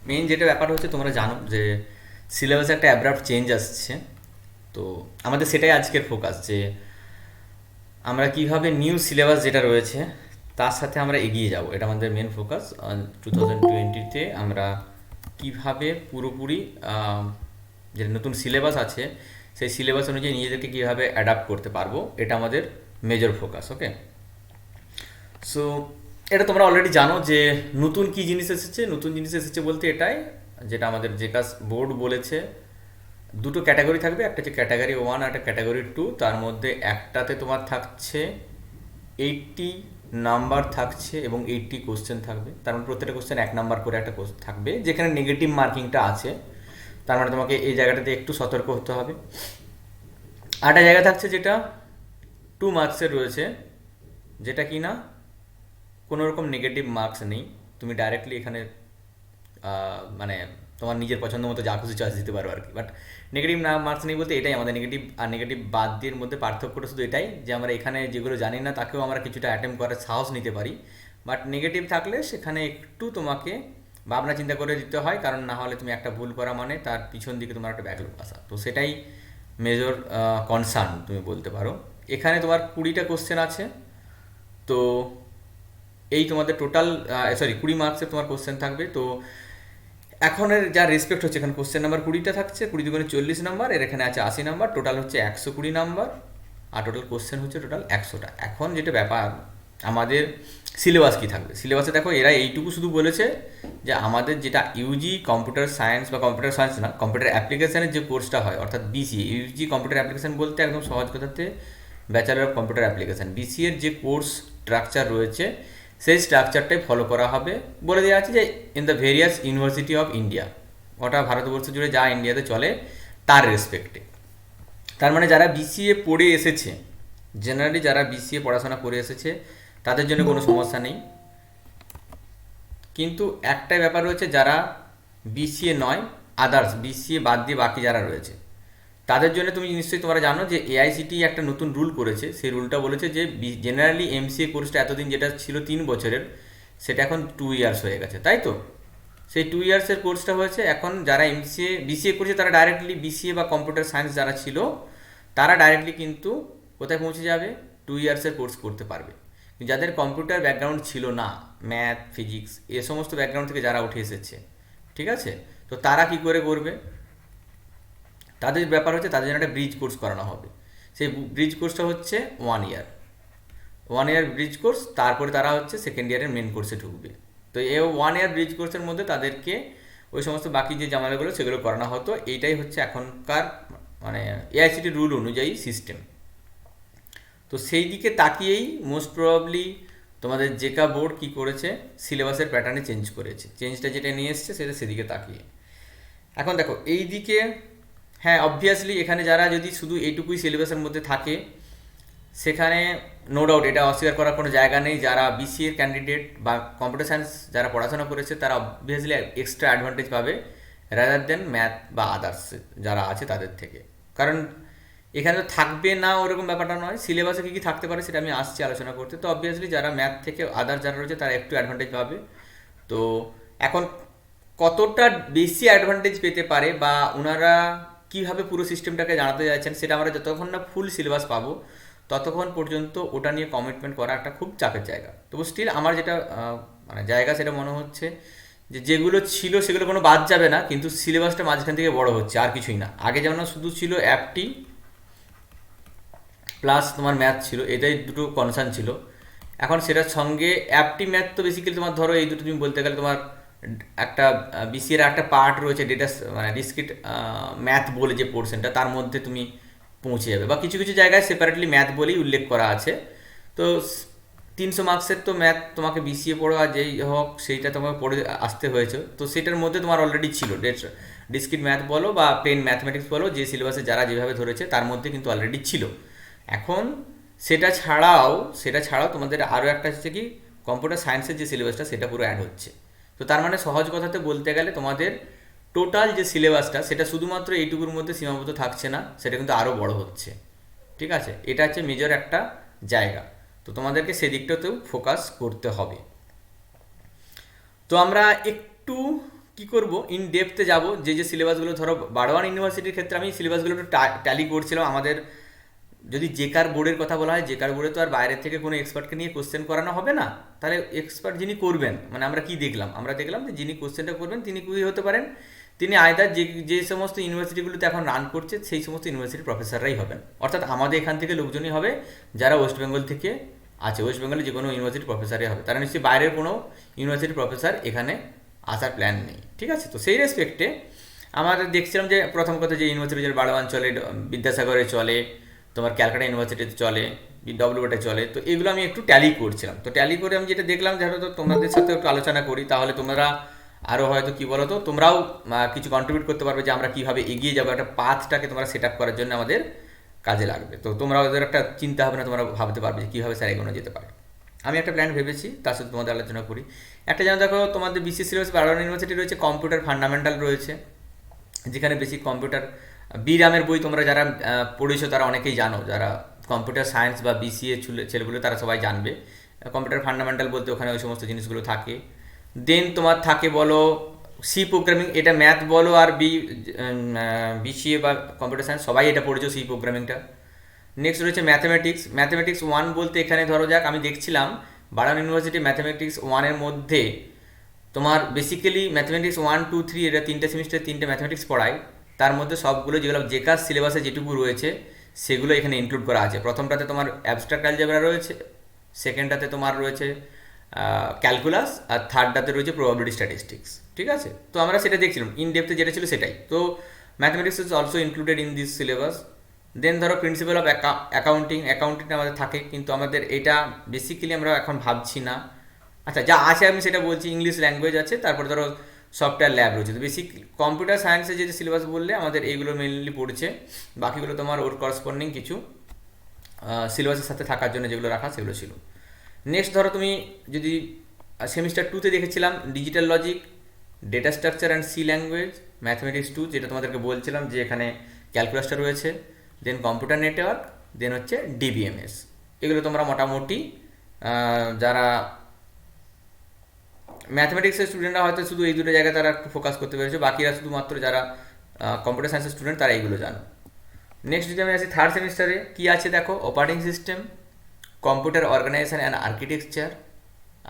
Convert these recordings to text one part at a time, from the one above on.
Main যেটা ব্যাপার হচ্ছে, তোমরা জানো যে সিলেবাসে একটা অ্যাব্রাপ্ট চেঞ্জ আসছে। তো আমাদের সেটাই আজকের ফোকাস, যে আমরা কিভাবে নিউ সিলেবাস যেটা রয়েছে তার সাথে আমরা এগিয়ে যাব, এটা আমাদের মেন ফোকাস। 2020-তে আমরা কিভাবে পুরোপুরি যে নতুন সিলেবাস আছে সেই সিলেবাস অনুযায়ী নিজেদেরকে কীভাবে অ্যাডাপ্ট করতে পারবো, এটা আমাদের মেজর ফোকাস। ওকে, সো এটা তোমরা অলরেডি জানো যে নতুন কি জিনিস এসেছে। নতুন জিনিস এসেছে বলতে এটাই, যেটা আমাদের জেকাস বোর্ড বলেছে, দুটো ক্যাটাগরি থাকবে, একটা হচ্ছে ক্যাটাগরি 1 আর একটা ক্যাটাগরি 2। তার মধ্যে একটাতে তোমার থাকছে 80 নাম্বার থাকছে এবং 80 কোশ্চেন থাকবে। তার মানে প্রত্যেকটা কোশ্চেন 1 নাম্বার করে একটা থাকবে, যেখানে নেগেটিভ মার্কিংটা আছে। তার মানে তোমাকে এই জায়গাটাতে একটু সতর্ক হতে হবে। আরেকটা জায়গা থাকছে যেটা 2 মার্কসের রয়েছে, যেটা কি না কোনো রকম নেগেটিভ মার্কস নেই। তুমি ডাইরেক্টলি এখানে মানে তোমার নিজের পছন্দ মতো যা খুশি চয়েস দিতে পারো আর কি। বাট নেগেটিভ মার্কস নেই বলতে এটাই, আমাদের নেগেটিভ আর নেগেটিভ বাদ দিয়ে মধ্যে পার্থক্যটা শুধু এটাই যে আমরা এখানে যেগুলো জানি না তাকেও আমরা কিছুটা অ্যাটেম্প করার সাহস নিতে পারি। বাট নেগেটিভ থাকলে সেখানে একটু তোমাকে ভাবনা চিন্তা করে দিতে হয়, কারণ না হলে তুমি একটা ভুল করা মানে তার পিছন দিকে তোমার একটা ব্যাকলগ আসা। তো সেটাই মেজর কনসার্ন তুমি বলতে পারো। এখানে তোমার 20টা কোশ্চেন আছে। তো এই তোমাদের টোটাল 20 মার্কসের তোমার কোশ্চেন থাকবে। তো এখনের যা রেসপেক্ট হচ্ছে, এখানে কোশ্চেন নাম্বার 20টা থাকছে, 20 × 40 নাম্বার, এর এখানে আছে 80 নাম্বার, টোটাল হচ্ছে 120 নাম্বার। আর টোটাল কোশ্চেন হচ্ছে টোটাল 100টা। এখন যেটা ব্যাপার, আমাদের সিলেবাস কি থাকবে। সিলেবাসে দেখো এরা এইটুকু শুধু বলেছে যে আমাদের যেটা ইউজি কম্পিউটার সায়েন্স, বা কম্পিউটার সায়েন্স না, কম্পিউটার অ্যাপ্লিকেশনের যে কোর্সটা হয়, অর্থাৎ বিসিএ। ইউজি কম্পিউটার অ্যাপ্লিকেশন বলতে একদম সহজ কথাতে ব্যাচেলার অফ কম্পিউটার অ্যাপ্লিকেশন। বিসিএর যে কোর্স স্ট্রাকচার রয়েছে সেই স্ট্রাকচারটাই ফলো করা হবে। বলে দেওয়া আছে যে in the various university of India, ওটা ভারতবর্ষ জুড়ে যা ইন্ডিয়াতে চলে তার রেসপেক্টে। তার মানে যারা বিসিএ পড়ে এসেছে, জেনারেলি যারা বিসিএ পড়াশোনা করে এসেছে তাদের জন্য কোনো সমস্যা নেই। কিন্তু একটাই ব্যাপার রয়েছে, যারা বিসিএ নয়, আদার্স বিসিএ বাদ দিয়ে বাকি যারা রয়েছে তাদের জন্য তুমি নিশ্চয়ই তোমরা জানো যে এআইসিটি একটা নতুন রুল করেছে। সেই রুলটা বলেছে যে জেনারেলি এমসিএ কোর্সটা এতদিন যেটা ছিল 3 বছরের, সেটা এখন 2 ইয়ার্স হয়ে গেছে, তাই তো? সেই 2 ইয়ার্সের কোর্সটা হয়েছে এখন যারা বিসিএ করছে তারা ডাইরেক্টলি বিসিএ বা কম্পিউটার সায়েন্স যারা ছিল তারা ডাইরেক্টলি কিন্তু কোথায় পৌঁছে যাবে, 2 ইয়ার্সের কোর্স করতে পারবে। যাদের কম্পিউটার ব্যাকগ্রাউন্ড ছিল না, ম্যাথ ফিজিক্স এ সমস্ত ব্যাকগ্রাউন্ড থেকে যারা উঠে এসেছে, ঠিক আছে, তো তারা কি করে করবে? তাদের ব্যাপার হচ্ছে তাদের জন্য একটা ব্রিজ কোর্স করানো হবে। সেই ব্রিজ কোর্সটা হচ্ছে 1 ইয়ার। 1 ইয়ার ব্রিজ কোর্স, তারপরে তারা হচ্ছে সেকেন্ড ইয়ারের মেন কোর্সে ঢুকবে। তো এই 1 ইয়ার ব্রিজ কোর্সের মধ্যে তাদেরকে ওই সমস্ত বাকি যে ঝামেলাগুলো সেগুলো করানো হতো। এইটাই হচ্ছে এখনকার মানে এআইসিটি রুল অনুযায়ী সিস্টেম। তো সেই দিকে তাকিয়েই মোস্ট প্রবাবলি তোমাদের জেকা বোর্ড কি করেছে, সিলেবাসের প্যাটার্নে চেঞ্জ করেছে। চেঞ্জটা যেটা নিয়ে এসছে সেটা সেদিকে তাকিয়ে। এখন দেখো এই দিকে, হ্যাঁ অবভিয়াসলি এখানে যারা যদি শুধু এইটুকুই সিলেবাসের মধ্যে থাকে, সেখানে নো ডাউট এটা অস্বীকার করার কোনো জায়গা নেই। যারা বিসিএর ক্যান্ডিডেট বা কম্পিউটার সায়েন্স যারা পড়াশোনা করেছে তারা অবভিয়াসলি এক্সট্রা অ্যাডভান্টেজ পাবে রাদার দেন ম্যাথ বা আদার্স যারা আছে তাদের থেকে। কারণ এখানে তো থাকবে না ওরকম ব্যাপারটা নয়। সিলেবাসে কী কী থাকতে পারে সেটা আমি আসছি আলোচনা করতে। তো অবভিয়াসলি যারা ম্যাথ থেকে আদার্স যারা রয়েছে তারা একটু অ্যাডভান্টেজ পাবে। তো এখন কতটা বেশি অ্যাডভান্টেজ পেতে পারে বা ওনারা কীভাবে পুরো সিস্টেমটাকে জানাতে চাইছেন, সেটা আমরা যতক্ষণ না ফুল সিলেবাস পাবো ততক্ষণ পর্যন্ত ওটা নিয়ে কমিটমেন্ট করা একটা খুব চাপের জায়গা। তবু স্টিল আমার যেটা মানে জায়গা সেটা মনে হচ্ছে যে যেগুলো ছিল সেগুলো কোনো বাদ যাবে না, কিন্তু সিলেবাসটা মাঝখান থেকে বড় হচ্ছে, আর কিছুই না। আগে যেমন শুধু ছিল অ্যাপটি প্লাস তোমার ম্যাথ ছিল, এটাই দুটো কনসার্ন ছিল। এখন সেটার সঙ্গে অ্যাপটি ম্যাথ তো বেসিক্যালি তোমার ধরো এই দুটো তুমি বলতে গেলে তোমার একটা বিসিএর একটা পার্ট রয়েছে ডেটা মানে ডিসক্রিট ম্যাথ বলে যে পোর্শনটা, তার মধ্যে তুমি পৌঁছে যাবে। বা কিছু কিছু জায়গায় সেপারেটলি ম্যাথ বলেই উল্লেখ করা আছে। তো 300 মার্কসের তো ম্যাথ তোমাকে বিসিএ পড়ো আর যেই হোক সেইটা তোমাকে পড়ে আসতে হয়েছে। তো সেটার মধ্যে তোমার অলরেডি ছিল ডিসক্রিট ম্যাথ বলো বা প্লেন ম্যাথমেটিক্স বলো, যে সিলেবাসে যারা যেভাবে ধরেছে তার মধ্যে কিন্তু অলরেডি ছিল। এখন সেটা ছাড়াও তোমাদের আরও একটা হচ্ছে কি, কম্পিউটার সায়েন্সের যে সিলেবাসটা সেটা পুরো অ্যাড হচ্ছে। তো তার মানে সহজ কথাতে বলতে গেলে তোমাদের টোটাল যে সিলেবাসটা সেটা শুধুমাত্র এইটুকুর মধ্যে সীমাবদ্ধ থাকছে না, সেটা কিন্তু আরও বড় হচ্ছে। ঠিক আছে, এটা হচ্ছে মেজর একটা জায়গা। তো তোমাদেরকে সেদিকটাতেও ফোকাস করতে হবে। তো আমরা একটু কি করব, ইন ডেপথে যাব, যে সিলেবাসগুলো ধরো বারওয়ান ইউনিভার্সিটির ক্ষেত্রে আমি সিলেবাসগুলো একটু ট্যালি করছিলাম। আমাদের যদি জেকার বোর্ডের কথা বলা হয়, জেকার বোর্ডে তো আর বাইরের থেকে কোনো এক্সপার্টকে নিয়ে কোশ্চেন করানো হবে না। তাহলে এক্সপার্ট যিনি করবেন, মানে আমরা কি দেখলাম, আমরা দেখলাম যে যিনি কোশ্চেনটা করবেন তিনি কি হতে পারেন, তিনি আয়দার যে যে সমস্ত ইউনিভার্সিটিগুলোতে এখন রান করছে সেই সমস্ত ইউনিভার্সিটির প্রফেসররাই হবেন। অর্থাৎ আমাদের এখান থেকে লোকজনই হবে যারা ওয়েস্ট বেঙ্গল থেকে আছে, ওয়েস্ট বেঙ্গলে যে কোনো ইউনিভার্সিটির প্রফেসরই হবে, তারা নিশ্চয়ই বাইরের কোনো ইউনিভার্সিটির প্রফেসর এখানে আসার প্ল্যান নেই। ঠিক আছে, তো সেই রেসপেক্টে আমাদের দেখছিলাম যে প্রথম কথা যে ইউনিভার্সিটি যে বারওয়ান চলে, বিদ্যাসাগরে চলে, তোমার ক্যালকাটা ইউনিভার্সিটিতে চলে, ডব্লিউটা চলে, তো এগুলো আমি একটু ট্যালি করছিলাম। তো ট্যালি করে আমি যেটা দেখলাম, ধরো তো তোমাদের সাথে একটু আলোচনা করি, তাহলে তোমরা আরও হয়তো কী বলো তো, তোমরাও কিছু কন্ট্রিবিউট করতে পারবে যে আমরা কীভাবে এগিয়ে যাবো, একটা পাথটাকে তোমরা সেট আপ করার জন্য আমাদের কাজে লাগবে। তো তোমরা ওদের একটা চিন্তা ভাবনা তোমরা ভাবতে পারবে যে কীভাবে স্যার এগোনো যেতে পারে। আমি একটা প্ল্যান ভেবেছি, তার সাথে তোমাদের আলোচনা করি। একটা যেন দেখো তোমাদের বিসি সিলেবাস বারওয়ান ইউনিভার্সিটি রয়েছে, কম্পিউটার ফান্ডামেন্টাল রয়েছে, যেখানে বেসিক কম্পিউটার, বিরামের বই তোমরা যারা পড়েছো তারা অনেকেই জানো, যারা কম্পিউটার সায়েন্স বা বিসিএ ছেলেগুলো তারা সবাই জানবে। কম্পিউটার ফান্ডামেন্টাল বলতে ওখানে ওই সমস্ত জিনিসগুলো থাকে। দেন তোমার থাকে বলো সি প্রোগ্রামিং, এটা ম্যাথ বলো আর বিসিএ বা কম্পিউটার সায়েন্স সবাই এটা পড়েছো, সি প্রোগ্রামিংটা। নেক্সট রয়েছে ম্যাথামেটিক্স, ম্যাথামেটিক্স 1 বলতে এখানে ধরো যাক আমি দেখছিলাম বারান ইউনিভার্সিটি ম্যাথামেটিক্স 1-এর মধ্যে তোমার বেসিক্যালি ম্যাথামেটিক্স 1, 2, 3 এটা 3টে সেমিস্টার 3টে ম্যাথামেটিক্স পড়ায়। তার মধ্যে সবগুলো যেগুলো জেকার সিলেবাসে যেটুকু রয়েছে সেগুলো এখানে ইনক্লুড করা আছে। প্রথমটাতে তোমার অ্যাবস্ট্রাক্ট অ্যালজেব্রা রয়েছে, সেকেন্ডটাতে তোমার রয়েছে ক্যালকুলাস, আর থার্ডটাতে রয়েছে প্রবাবিলিটি স্ট্যাটিস্টিক্স। ঠিক আছে, তো আমরা সেটা দেখছিলাম ইন ডেপথে যেটা ছিল সেটাই। তো mathematics is also included in this syllabus. Then ধরো প্রিন্সিপাল অফ অ্যাকাউন্টিংটা আমাদের থাকে, কিন্তু আমাদের এটা বেসিক্যালি আমরা এখন ভাবছি না। আচ্ছা, যা আছে আমি সেটা বলছি, ইংলিশ ল্যাঙ্গুয়েজ আছে, তারপর ধরো সফটওয়্যার ল্যাব রয়েছে। তো বেসিক কম্পিউটার সায়েন্সের যে সিলেবাস বললে আমাদের এইগুলো মেনলি পড়ছে, বাকিগুলো তোমার ওর করসপন্ডিং কিছু সিলেবাসের সাথে থাকার জন্য যেগুলো রাখা সেগুলো ছিল। নেক্সট ধরো তুমি যদি সেমিস্টার 2-তে দেখেছিলাম digital logic, data structure and C language, mathematics 2 যেটা তোমাদেরকে বলছিলাম যে এখানে ক্যালকুলাসটা রয়েছে, দেন কম্পিউটার নেটওয়ার্ক, দেন হচ্ছে ডিবিএমএস। এগুলো তোমরা মোটামুটি যারা ম্যাথমেটিক্সের স্টুডেন্টরা হয়তো শুধু এই দুটো জায়গায় তারা একটু ফোকাস করতে পেরেছে, বাকিরা শুধুমাত্র যারা কম্পিউটার সায়েন্সের স্টুডেন্ট তারা এইগুলো জানো। নেক্সট যদি আমি আসি থার্ড সেমিস্টারে কী আছে দেখো, operating system, computer organisation and architecture,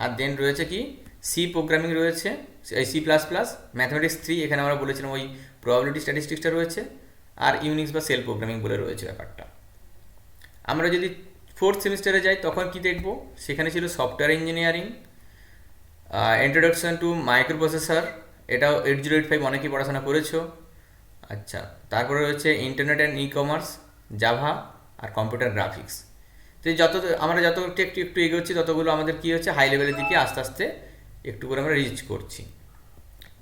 আর দেন রয়েছে কি সি প্রোগ্রামিং রয়েছে, C++, ম্যাথমেটিক্স 3 এখানে আমরা বলেছিলাম ওই প্রবাবিলিটি স্ট্যাটিস্টিক্সটা রয়েছে, আর ইউনিক্স বা সেল প্রোগ্রামিং বলে রয়েছে ব্যাপারটা। আমরা যদি ফোর্থ সেমিস্টারে যাই তখন কি দেখব, সেখানে ছিল software engineering, introduction to microprocessor, এটাও 8085 অনেকেই পড়াশোনা করেছো। আচ্ছা, তারপরে রয়েছে internet and e commerce, Java, আর কম্পিউটার গ্রাফিক্স। তো আমরা যত একটু একটু এগোচ্ছি ততগুলো আমাদের কী হচ্ছে, হাই লেভেলের দিকে আস্তে আস্তে একটু করে আমরা রিচ করছি।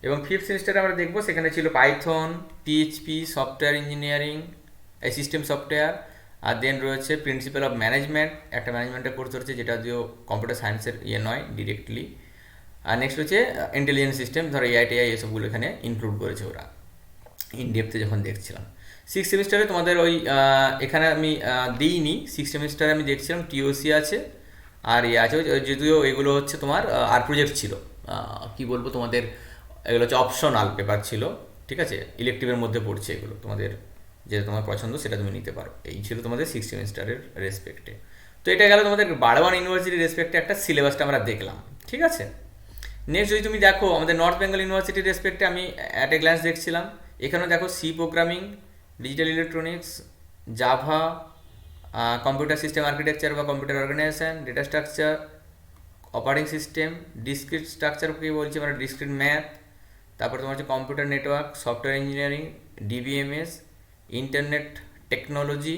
এবং ফিফথ সেমিস্টারে আমরা দেখবো সেখানে ছিল Python, PHP, software engineering, system software, আর দেন রয়েছে প্রিন্সিপাল অফ ম্যানেজমেন্ট, একটা ম্যানেজমেন্টের কোর্স রয়েছে যেটা দিয়েও কম্পিউটার সায়েন্সের ইয়ে নয় ডিরেক্টলি। আর নেক্সট হচ্ছে ইন্টেলিজেন্স সিস্টেম, ধরো এআই এসবগুলো এখানে ইনক্লুড করেছে ওরা ইন ডেপথে যখন দেখছিলাম। সিক্স সেমিস্টারে তোমাদের ওই এখানে আমি দিইনি, সিক্স সেমিস্টারে আমি দেখছিলাম টিওসি আছে, আর ইয়ে আছে যদিও এগুলো হচ্ছে তোমার আর প্রজেক্ট ছিল, কি বলবো তোমাদের, এগুলো হচ্ছে অপশনাল পেপার ছিল। ঠিক আছে, ইলেকটিভের মধ্যে পড়ছে এগুলো, তোমাদের যেটা তোমার পছন্দ সেটা তুমি নিতে পারো। এই ছিল তোমাদের সিক্স সেমিস্টারের রেসপেক্টে। তো এটা গেল তোমাদের বারওয়ান ইউনিভার্সিটির রেসপেক্টে একটা সিলেবাসটা আমরা দেখলাম। ঠিক আছে, নেক্সট যদি তুমি দেখো আমাদের নর্থ বেঙ্গল ইউনিভার্সিটির রেসপেক্টে আমি অ্যাট এ গ্ল্যান্স দেখছিলাম, এখানেও দেখো C programming, digital electronics, Java, computer system architecture বা computer organisation, data structure, operating system, discrete স্ট্রাকচারকে বলছি আমরা ডিসক্রিট ম্যাথ, তারপর তোমার হচ্ছে computer network, software engineering, DBMS, internet technology,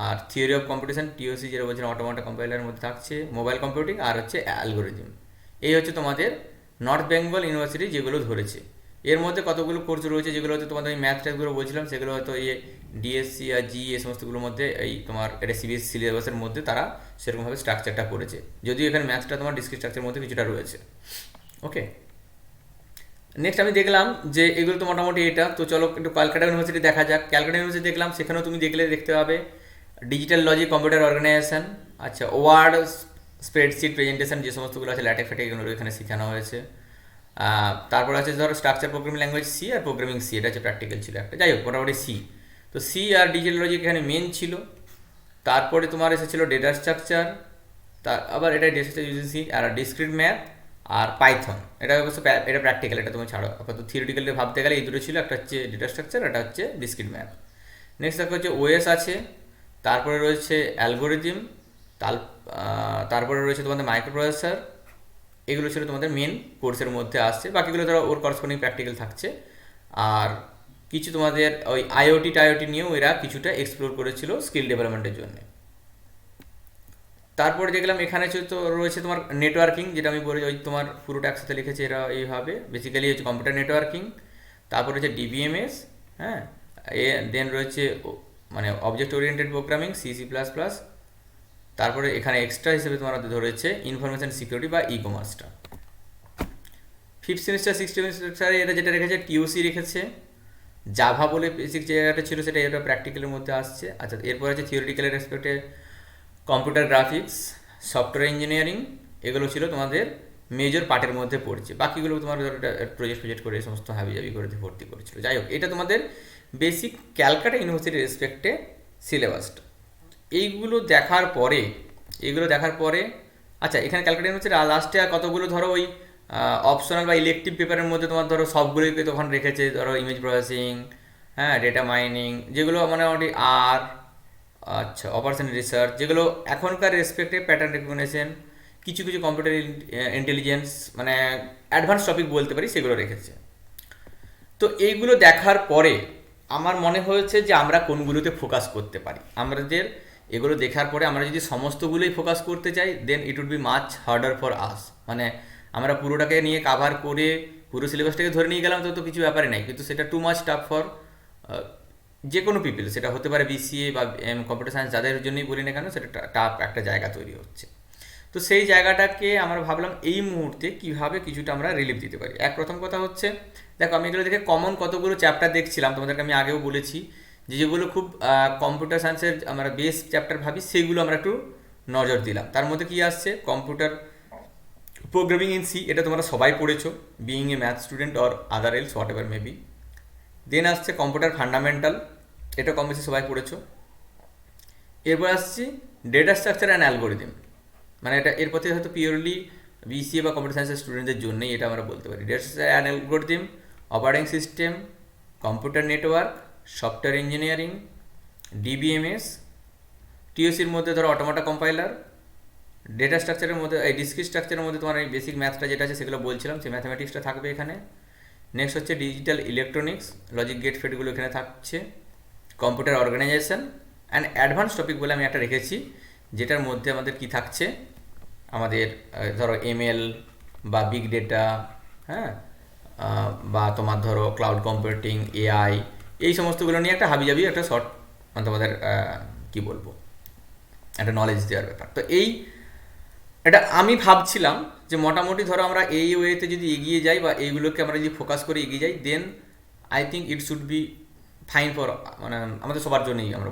আর থিওরি অফ কম্পিটিশন, টিওসি যেটা বলছিলাম অটোমেটিক কম্পাইলারের মধ্যে থাকছে, মোবাইল কম্পিউটিং, আর হচ্ছে অ্যালগোরিদম। এই হচ্ছে তোমাদের নর্থ বেঙ্গল ইউনিভার্সিটি যেগুলো ধরেছে। এর মধ্যে কতগুলো কোর্স রয়েছে যেগুলো হয়তো তোমাদের ম্যাথ ট্যাথগুলো বলছিলাম, সেগুলো হয়তো এই ডিএসসি আর জি এই সমস্তগুলোর মধ্যে এই তোমার এটা সিবিএসসি সিলেবাসের মধ্যে তারা সেরকমভাবে স্ট্রাকচারটা করেছে, যদিও এখানে ম্যাথটা তোমার ডিসক্রিট স্ট্রাকচারের মধ্যে কিছুটা রয়েছে। ওকে, নেক্সট আমি দেখলাম যে এগুলো তো মোটামুটি এটা। তো চলো একটু ক্যালকাটা ইউনিভার্সিটি দেখা যাক। ক্যালকাটা ইউনিভার্সিটি দেখলাম, সেখানেও তুমি দেখতে পাবে ডিজিটাল লজিক, কম্পিউটার অর্গানাইজেশন, আচ্ছা ওয়ার্ড, স্প্রেডশিট, প্রেজেন্টেশন যে সমস্তগুলো আছে ল্যাটেক্স ফ্যাটেক্স এগুলো এখানে শেখানো হয়েছে। তারপর আছে ধরো স্ট্রাকচার প্রোগ্রামিং ল্যাঙ্গুয়েজ সি আর প্রোগ্রামিং সি, এটা হচ্ছে প্র্যাকটিক্যাল ছিল একটা, যাই হোক মোটামুটি সি। তো সি আর ডিজিটাল লজিক এখানে মেন ছিল। তারপরে তোমার এসেছিল ডেটা স্ট্রাকচার, তার আবার এটা ডেটা স্ট্রাকচার ইউজিং সি, আর ডিসক্রিট ম্যাথ আর পাইথন। এটা অবশ্য এটা প্র্যাকটিক্যাল, এটা তুমি ছাড়ো আপাতত। থিওরিটিক্যালি ভাবতে গেলে এই দুটো ছিল, একটা হচ্ছে ডেটা স্ট্রাকচার, একটা হচ্ছে ডিসক্রিট ম্যাথ। নেক্সট একটা হচ্ছে ওএস আছে, তারপরে রয়েছে অ্যালগোরিদম, তারপরে রয়েছে তোমাদের মাইক্রো প্রসেসর। এগুলো ছিল তোমাদের মেন কোর্সের মধ্যে আসছে, বাকিগুলো ধরো ওর করসপন্ডিং প্র্যাকটিক্যাল থাকছে। আর কিছু তোমাদের ওই আইওটি টাইওটি নিয়েও এরা কিছুটা এক্সপ্লোর করেছিল স্কিল ডেভেলপমেন্টের জন্য। তারপরে দেখলাম এখানে তো রয়েছে তোমার নেটওয়ার্কিং, যেটা আমি বলি ওই তোমার পুরোটা একসাথে লিখেছে এরা এইভাবে, বেসিক্যালি হচ্ছে কম্পিউটার নেটওয়ার্কিং। তারপরে হচ্ছে ডিবিএমএস, হ্যাঁ, দেন রয়েছে মানে অবজেক্ট ওরিয়েন্টেড প্রোগ্রামিং সি++। তারপরে এখানে এক্সট্রা হিসেবে তোমার ধরেছে ইনফরমেশন সিকিউরিটি বা ই কমার্সটা। ফিফথ সেমিস্টার সিক্সথ সেমিস্টারে এরা যেটা রেখেছে টিওসি রেখেছে, জাভা বলে বেসিক জায়গাটা ছিল সেটা এটা প্র্যাকটিক্যালের মধ্যে আসছে। আচ্ছা, এরপর আছে থিওরিটিক্যালের রেসপেক্টে কম্পিউটার গ্রাফিক্স, সফটওয়্যার ইঞ্জিনিয়ারিং, এগুলো ছিল তোমাদের মেজর পার্টের মধ্যে পড়ছে। বাকিগুলো তোমার প্রজেক্ট করে এই সমস্ত হাবিজাবি করে ভর্তি করেছিল। যাই হোক, এটা তোমাদের বেসিক ক্যালকাটা ইউনিভার্সিটির রেসপেক্টে সিলেবাসটা। এইগুলো দেখার পরে আচ্ছা, এখানে ক্যালকাটা ইউনিভার্সিটি লাস্টে আর কতগুলো ধরো ওই অপশনাল বা ইলেকটিভ পেপারের মধ্যে তোমার ধরো সবগুলোকে তখন রেখেছে, ধরো ইমেজ প্রসেসিং, হ্যাঁ, ডেটা মাইনিং, যেগুলো মোটামুটি আর আচ্ছা অপারেশন রিসার্চ, যেগুলো এখনকার রেসপেক্টে প্যাটার্ন রেকগনিশন, কিছু কিছু কম্পিউটার ইন্টেলিজেন্স, মানে অ্যাডভান্স টপিক বলতে পারি, সেগুলো রেখেছে। তো এইগুলো দেখার পরে আমার মনে হয়েছে যে আমরা কোনগুলোতে ফোকাস করতে পারি। আমাদের এগুলো দেখার পরে আমরা যদি সমস্তগুলোই ফোকাস করতে চাই, then it would be much harder for us. মানে আমরা পুরোটাকে নিয়ে কাভার করে পুরো সিলেবাসটাকে ধরে নিয়ে গেলাম তো কিছু ব্যাপারে নাই, কিন্তু সেটা টু মাচ টাফ ফর যে কোনো পিপল। সেটা হতে পারে বিসিএ বা কম্পিউটার সায়েন্স, যাদের জন্যই বলি না কেন, সেটা টাফ একটা জায়গা তৈরি হচ্ছে। তো সেই জায়গাটাকে আমরা ভাবলাম এই মুহূর্তে কিভাবে কিছুটা আমরা রিলিফ দিতে পারি। প্রথম কথা হচ্ছে, দেখো আমি এগুলো দেখে কমন কতগুলো চ্যাপ্টার দেখছিলাম, তোমাদেরকে আমি আগেও বলেছি যে যেগুলো খুব কম্পিউটার সায়েন্সের আমরা বেস চ্যাপ্টার ভাবি, সেগুলো আমরা একটু নজর দিলাম। তার মধ্যে কি আসছে, কম্পিউটার প্রোগ্রামিং ইন সি, এটা তোমরা সবাই পড়েছো, being a math student or other else whatever maybe. Then আসছে কম্পিউটার ফান্ডামেন্টাল, এটা কম বেশি সবাই পড়েছো। এরপর আসছি ডেটা স্ট্রাকচার অ্যান্ড অ্যালগোরিদম, মানে এটা এরপর থেকে হয়তো পিওরলি বিসিএ বা কম্পিউটার সায়েন্সের স্টুডেন্টদের জন্যই এটা আমরা বলতে পারি। Data structure and algorithm, operating system, computer network, software engineering, DBMS, টিওসির মধ্যে ধরো অটোমাটা কম্পাইলার, ডেটা স্ট্রাকচারের মধ্যে এই ডিসক্রিট স্ট্রাকচারের মধ্যে তোমার এই বেসিক ম্যাথটা যেটা আছে সেগুলো বলছিলাম, সেই ম্যাথামেটিক্সটা থাকবে এখানে। নেক্সট হচ্ছে ডিজিটাল ইলেকট্রনিক্স, লজিক গেট ফেটগুলো এখানে থাকছে। Computer organisation and advance topic বলে আমি একটা রেখেছি, যেটার মধ্যে আমাদের কি থাকছে, আমাদের ধরো এমএল বা বিগ ডেটা, হ্যাঁ, বা তোমার ধরো ক্লাউড কম্পিউটিং, এআই, এই সমস্তগুলো নিয়ে একটা হাবিজাবি একটা শর্ট, মানে তোমাদের কি বলবো, একটা নলেজ দেওয়ার ব্যাপার। তো এটা আমি ভাবছিলাম যে মোটামুটি ধরো আমরা এই ওয়েতে যদি এগিয়ে যাই বা এইগুলোকে আমরা যদি ফোকাস করে এগিয়ে যাই, then I think it should be fine for, মানে আমাদের সবার জন্যই আমরা